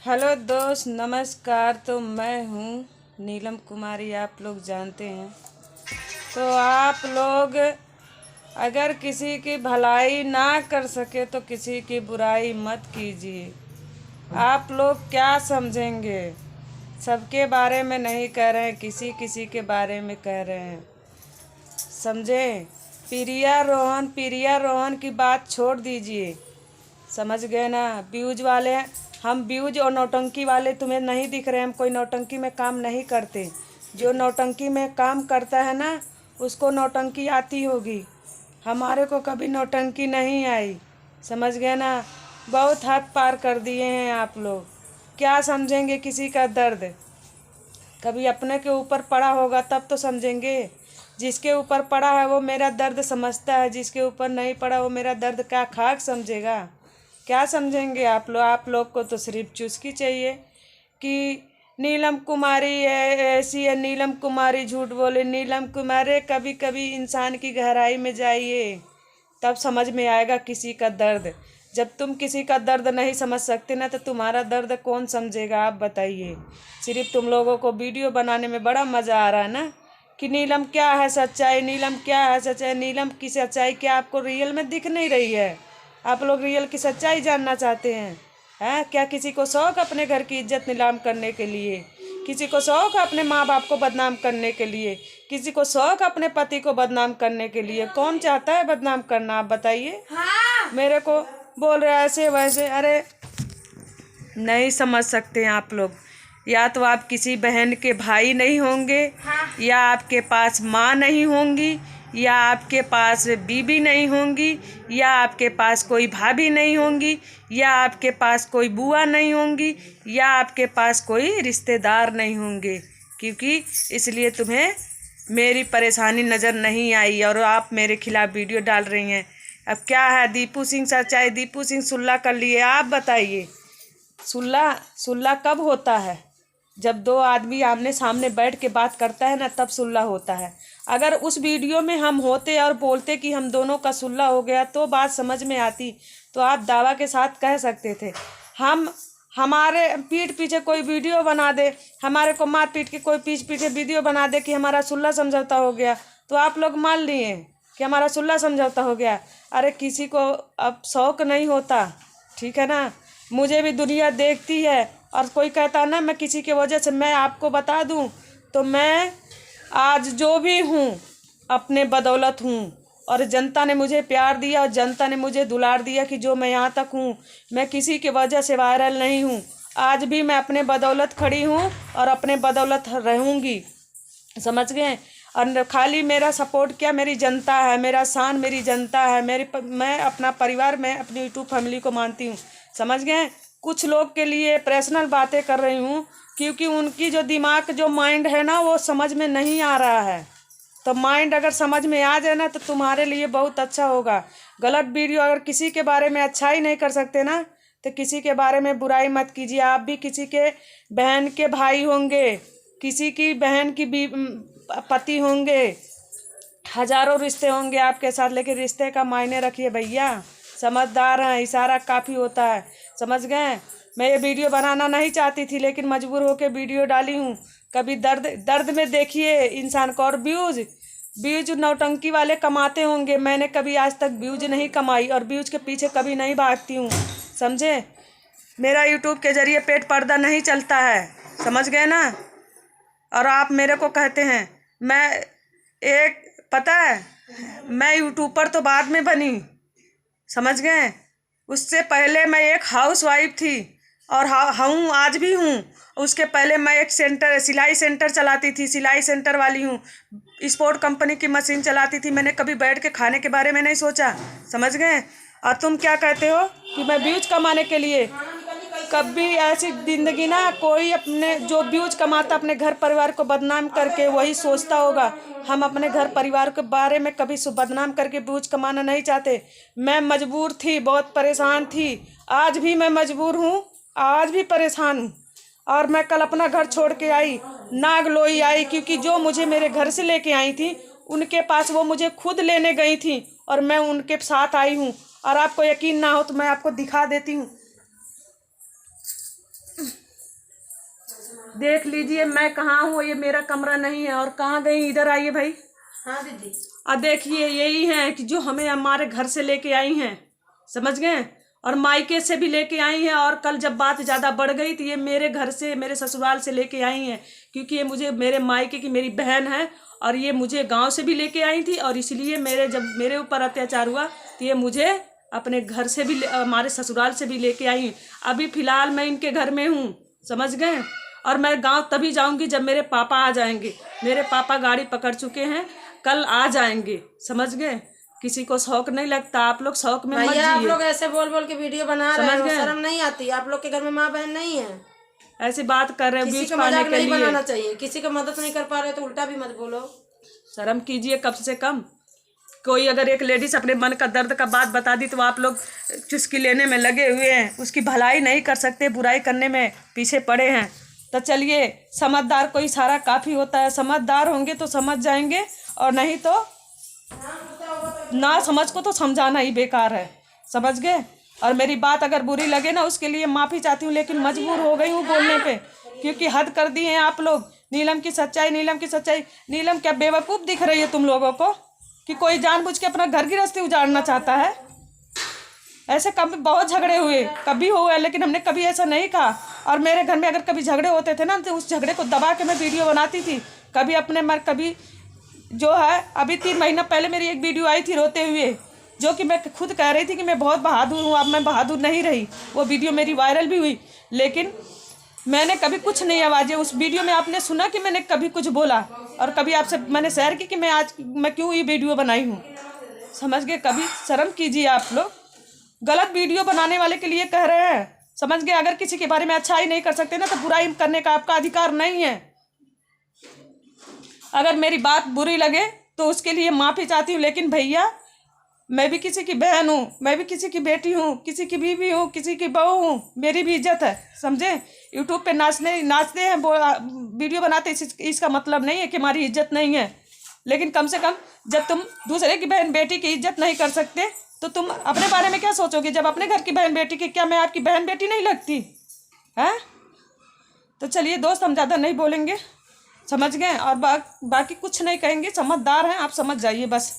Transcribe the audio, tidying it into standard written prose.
Hello दोस्त, नमस्कार। तो मैं हूँ नीलम कुमारी, आप लोग जानते हैं। तो आप लोग अगर किसी की भलाई ना कर सके तो किसी की बुराई मत कीजिए। आप लोग क्या समझेंगे? सबके बारे में नहीं कह रहे हैं, किसी किसी के बारे में कह रहे हैं, समझे? प्रिया रोहन की बात छोड़ दीजिए, समझ गए ना? व्यूज वाले, हम व्यूज और नौटंकी वाले तुम्हें नहीं दिख रहे? हम कोई नौटंकी में काम नहीं करते। जो नौटंकी में काम करता है ना, उसको नौटंकी आती होगी। हमारे को कभी नौटंकी नहीं आई, समझ गए ना? बहुत हद पार कर दिए हैं आप लोग। क्या समझेंगे किसी का दर्द? कभी अपने के ऊपर पड़ा होगा तब तो समझेंगे। जिसके ऊपर पड़ा है वो मेरा दर्द समझता है, जिसके ऊपर नहीं पड़ा वो मेरा दर्द क्या खाक समझेगा? क्या समझेंगे आप लोग? आप लोग को तो सिर्फ चुस्की चाहिए कि नीलम कुमारी है, ऐसी है नीलम कुमारी, झूठ बोले नीलम कुमारी। कभी कभी इंसान की गहराई में जाइए, तब समझ में आएगा किसी का दर्द। जब तुम किसी का दर्द नहीं समझ सकते ना, तो तुम्हारा दर्द कौन समझेगा? आप बताइए। सिर्फ तुम लोगों को वीडियो बनाने में बड़ा मज़ा आ रहा है ना, कि नीलम क्या है सच्चाई, नीलम क्या है सच्चाई। नीलम की सच्चाई क्या आपको रियल में दिख नहीं रही है? आप लोग रियल की सच्चाई जानना चाहते हैं? हैं? क्या किसी को शौक अपने घर की इज्जत नीलाम करने के लिए? किसी को शौक अपने माँ बाप को बदनाम करने के लिए? किसी को शौक अपने पति को बदनाम करने के लिए? कौन चाहता है बदनाम करना? आप बताइए। मेरे को बोल रहे ऐसे वैसे, अरे नहीं समझ सकते हैं आप लोग। या तो आप किसी बहन के भाई नहीं होंगे, या आपके पास माँ नहीं होंगी, या आपके पास बीबी नहीं होंगी, या आपके पास कोई भाभी नहीं होंगी, या आपके पास कोई बुआ नहीं होंगी, या आपके पास कोई रिश्तेदार नहीं होंगे। क्योंकि इसलिए तुम्हें मेरी परेशानी नज़र नहीं आई और आप मेरे खिलाफ वीडियो डाल रही हैं। अब क्या है, दीपू सिंह सच्चाई, दीपू सिंह सुलह कर लिए। आप बताइए, सुलह सुलह कब होता है? जब दो आदमी आमने सामने बैठ के बात करता है ना, तब सुलह होता है। अगर उस वीडियो में हम होते और बोलते कि हम दोनों का सुलह हो गया तो बात समझ में आती, तो आप दावा के साथ कह सकते थे। हम हमारे पीठ पीछे कोई वीडियो बना दे, हमारे को मार पीट के कोई पीठ पीछे वीडियो बना दे कि हमारा सुलह समझौता हो गया, तो आप लोग मान लिए कि हमारा सुलह समझौता हो गया। अरे किसी को अब शौक नहीं होता, ठीक है ना? मुझे भी दुनिया देखती है, और कोई कहता ना मैं किसी की वजह से, मैं आपको बता दूं तो मैं आज जो भी हूँ अपने बदौलत हूँ। और जनता ने मुझे प्यार दिया और जनता ने मुझे दुलार दिया कि जो मैं यहाँ तक हूँ, मैं किसी की वजह से वायरल नहीं हूँ। आज भी मैं अपने बदौलत खड़ी हूँ और अपने बदौलत रहूँगी, समझ गए? और खाली मेरा सपोर्ट क्या, मेरी जनता है, मेरा शान मेरी जनता है। मैं अपना परिवार, मैं अपनी यूट्यूब फैमिली को मानती हूँ, समझ गए? कुछ लोग के लिए पर्सनल बातें कर रही हूँ, क्योंकि उनकी जो दिमाग, जो माइंड है ना, वो समझ में नहीं आ रहा है। तो माइंड अगर समझ में आ जाए ना, तो तुम्हारे लिए बहुत अच्छा होगा। गलत वीडियो, अगर किसी के बारे में अच्छा ही नहीं कर सकते ना, तो किसी के बारे में बुराई मत कीजिए। आप भी किसी के बहन के भाई होंगे, किसी की बहन की भी पति होंगे, हजारों रिश्ते होंगे आपके साथ, लेकिन रिश्ते का मायने रखिए भैया। समझदार हैं, इशारा काफ़ी होता है, समझ गए? मैं ये वीडियो बनाना नहीं चाहती थी, लेकिन मजबूर होकर वीडियो डाली हूँ। कभी दर्द दर्द में देखिए इंसान को। और व्यूज व्यूज नौटंकी वाले कमाते होंगे, मैंने कभी आज तक व्यूज नहीं कमाई और व्यूज के पीछे कभी नहीं भागती हूँ, समझे? मेरा यूट्यूब के जरिए पेट पर्दा नहीं चलता है, समझ गए ना? और आप मेरे को कहते हैं, मैं एक, पता है, मैं यूट्यूबर तो बाद में बनी, समझ गए? उससे पहले मैं एक हाउस वाइफ थी, और हूँ, आज भी हूँ। उसके पहले मैं एक सेंटर, सिलाई सेंटर चलाती थी, सिलाई सेंटर वाली हूँ। स्पोर्ट कंपनी की मशीन चलाती थी। मैंने कभी बैठ के खाने के बारे में नहीं सोचा, समझ गए? और तुम क्या कहते हो कि मैं व्यूज कमाने के लिए? कभी ऐसी जिंदगी ना, कोई अपने जो व्यूज कमाता अपने घर परिवार को बदनाम करके वही सोचता होगा। हम अपने घर परिवार के बारे में कभी बदनाम करके व्यूज कमाना नहीं चाहते। मैं मजबूर थी, बहुत परेशान थी, आज भी मैं मजबूर हूँ, आज भी परेशान हूँ। और मैं कल अपना घर छोड़ के आई, नागलोई आई, क्योंकि जो मुझे मेरे घर से लेके आई थी उनके पास वो मुझे खुद लेने गई थी, और मैं उनके साथ आई हूँ। और आपको यकीन ना हो तो मैं आपको दिखा देती हूँ। देख लीजिए मैं कहाँ हूँ, ये मेरा कमरा नहीं है। और कहाँ गई, इधर आइए भाई। हाँ दीदी। और देखिए यही है कि जो हमें हमारे घर से लेके आई हैं, समझ गए, और मायके से भी लेके आई हैं। और कल जब बात ज़्यादा बढ़ गई तो ये मेरे घर से, मेरे ससुराल से लेके आई हैं, क्योंकि ये मुझे मेरे मायके की मेरी बहन है। और ये मुझे गांव से भी लेके आई थी, और इसलिए जब मेरे ऊपर अत्याचार हुआ तो ये मुझे अपने घर से भी, हमारे ससुराल से भी लेके आई। अभी फ़िलहाल मैं इनके घर में हूँ, समझ गए। और मैं गांव तभी जाऊंगी जब मेरे पापा आ जाएंगे। मेरे पापा गाड़ी पकड़ चुके हैं, कल आ जाएंगे, समझ गए। किसी को शौक नहीं लगता, आप लोग शौक में मत भैया आप जिए। लोग ऐसे बोल बोल के वीडियो बना रहे हो, शर्म नहीं आती? आप लोग के घर में माँ बहन नहीं है? ऐसी बात कर रहे हैं किसी व्यूज का पाने मजाक के नहीं लिए। बनाना चाहिए। किसी का मदद नहीं कर पा रहे तो उल्टा भी मत बोलो। शर्म कीजिए कम से कम। कोई अगर एक लेडीज अपने मन का दर्द का बात बता दी तो आप लोग चुस्की लेने में लगे हुए हैं। उसकी भलाई नहीं कर सकते, बुराई करने में पीछे पड़े हैं। तो चलिए, समझदार को इशारा काफ़ी होता है। समझदार होंगे तो समझ जाएंगे, और नहीं तो ना समझ को तो समझाना ही बेकार है, समझ गए। और मेरी बात अगर बुरी लगे ना, उसके लिए माफ़ी चाहती हूँ, लेकिन मजबूर हो गई हूँ बोलने पे, क्योंकि हद कर दी हैं आप लोग। नीलम की सच्चाई, नीलम की सच्चाई। नीलम क्या बेवकूफ़ दिख रही है तुम लोगों को कि कोई जानबूझ के अपना घर गृहस्थी उजाड़ना चाहता है? ऐसे कभी बहुत झगड़े हुए, कभी हुए, लेकिन हमने कभी ऐसा नहीं कहा। और मेरे घर में अगर कभी झगड़े होते थे ना, तो उस झगड़े को दबा के मैं वीडियो बनाती थी। कभी अपने मर, कभी जो है, अभी 3 महीना पहले मेरी एक वीडियो आई थी रोते हुए, जो कि मैं खुद कह रही थी कि मैं बहुत बहादुर हूँ। अब मैं बहादुर नहीं रही। वो वीडियो मेरी वायरल भी हुई, लेकिन मैंने कभी कुछ नहीं आवाज़ें उस वीडियो में आपने सुना कि मैंने कभी कुछ बोला, और कभी आपसे मैंने शेयर की कि मैं क्यों ये वीडियो बनाई हूँ, समझ गए। कभी शर्म कीजिए आप लोग। गलत वीडियो बनाने वाले के लिए कह रहे हैं, समझ गए। अगर किसी के बारे में अच्छाई नहीं कर सकते ना, तो बुराई करने का आपका अधिकार नहीं है। अगर मेरी बात बुरी लगे तो उसके लिए माफ़ी चाहती हूँ, लेकिन भैया मैं भी किसी की बहन हूँ, मैं भी किसी की बेटी हूँ, किसी की बीवी हूँ, किसी की बहू हूँ। मेरी भी इज्जत है, समझे। यूट्यूब पे नाचते हैं, वीडियो बनाते, इसका मतलब नहीं है कि हमारी इज्जत नहीं है। लेकिन कम से कम जब तुम दूसरे की बहन बेटी की इज्जत नहीं कर सकते, तो तुम अपने बारे में क्या सोचोगे? जब अपने घर की बहन बेटी की, क्या मैं आपकी बहन बेटी नहीं लगती है? तो चलिए दोस्त, हम ज़्यादा नहीं बोलेंगे, समझ गए। और बाकी कुछ नहीं कहेंगे। समझदार हैं आप, समझ जाइए बस।